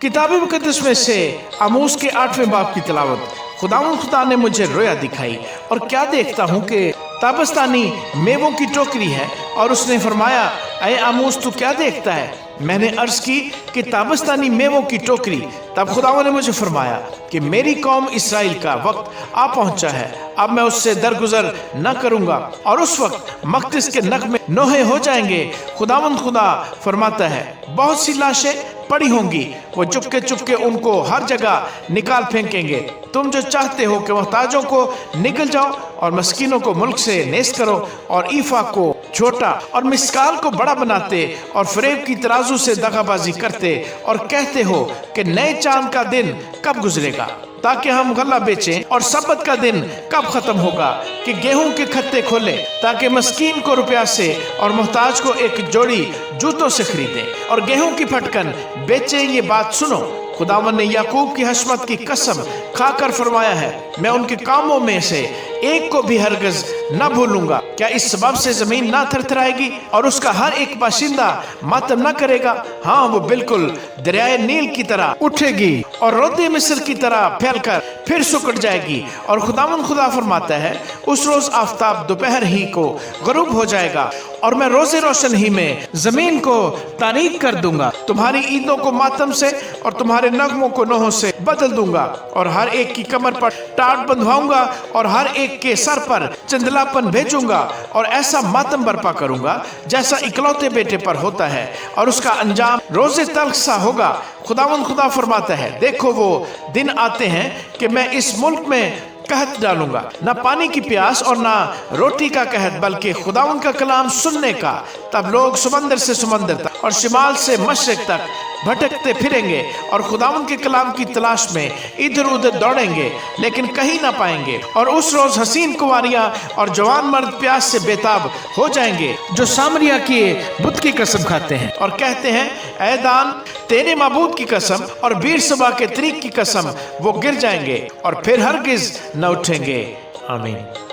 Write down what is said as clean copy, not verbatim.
किताब मुकद्दस में से आमोस के 8वें बाब की तिलावत। खुदा ने मुझे रोया दिखाई और क्या देखता हूँ कि ताबस्तानी मेवों की टोकरी है। और उसने फरमाया, ऐ आमोस तू क्या देखता है? मैंने अर्ज की कि ताबस्तानी मेवों की टोकरी। तब खुदा ने मुझे फरमाया कि मेरी कौम इसराइल का वक्त आ पहुंचा है, अब मैं उससे दरगुजर न करूंगा और उस वक्त मकदस के नग में नोहे हो जाएंगे। खुदा फरमाता है, बहुत सी लाशें पड़ी होंगी, वो चुपके उनको हर जगह निकाल फेंकेंगे। तुम जो चाहते हो कि मोहताजों को निगल जाओ और मस्कीनों को मुल्क से नेस्त करो और ईफा को छोटा और मिस्काल को बड़ा बनाते और फरेब की तराजू से दगाबाजी करते और कहते हो कि नए चांद का दिन कब गुजरेगा ताकि हम गल्ला बेचें और सब्बत का दिन कब खत्म होगा कि गेहूं के खत्ते खोले ताकि मस्कीन को रुपया से और मोहताज को एक जोड़ी जूतों से खरीदे और गेहूं की फटकन बेचें। ये बात सुनो, खुदावन ने याकूब की हशमत की कसम खाकर फरमाया है, मैं उनके कामों में से एक को भी हरगिज न भूलूंगा। क्या इस सबब से जमीन ना थरथराएगी और उसका हर एक बाशिंदा मातम न करेगा? हाँ, वो बिल्कुल दरियाए नील की तरह उठेगी और रोदे मिस्र की तरह फैलकर फिर सुकड़ जाएगी। और खुदा फरमाता है, उस रोज आफताब दोपहर ही को गरूब हो जाएगा और मैं रोजे रोशन ही में जमीन को तारीक कर दूंगा। तुम्हारी ईदों को मातम से और तुम्हारे नगमों को नोहों से बदल दूंगा और हर एक की कमर पर टाट बंधवाऊंगा और हर एक के सर पर चंदलापन भेजूंगा और ऐसा मातम बर्पा करूंगा जैसा इकलौते बेटे पर होता है और उसका अंजाम रोजे तल्ख सा होगा। खुदा फरमाता है, देखो वो दिन आते हैं कि मैं इस मुल्क में कहत डालूंगा, ना पानी की प्यास और ना रोटी का कहत, बल्कि खुदावन का कलाम सुनने का। तब लोग समंदर से समंदर तक और शिमाल से मशरिक तक भटकते फिरेंगे और खुदावन के कलाम की तलाश में इधर उधर दौड़ेंगे लेकिन कहीं ना पाएंगे। और उस रोज हसीन कुंवारियां और जवान मर्द प्यास से बेताब हो जाएंगे जो सामरिया के बुत की कसम खाते हैं और कहते हैं, ऐ दान तेरे माबूद की कसम और बीर सबा के तरीक की कसम। वो गिर जाएंगे और फिर हरगिज न उठेंगे। आमीन।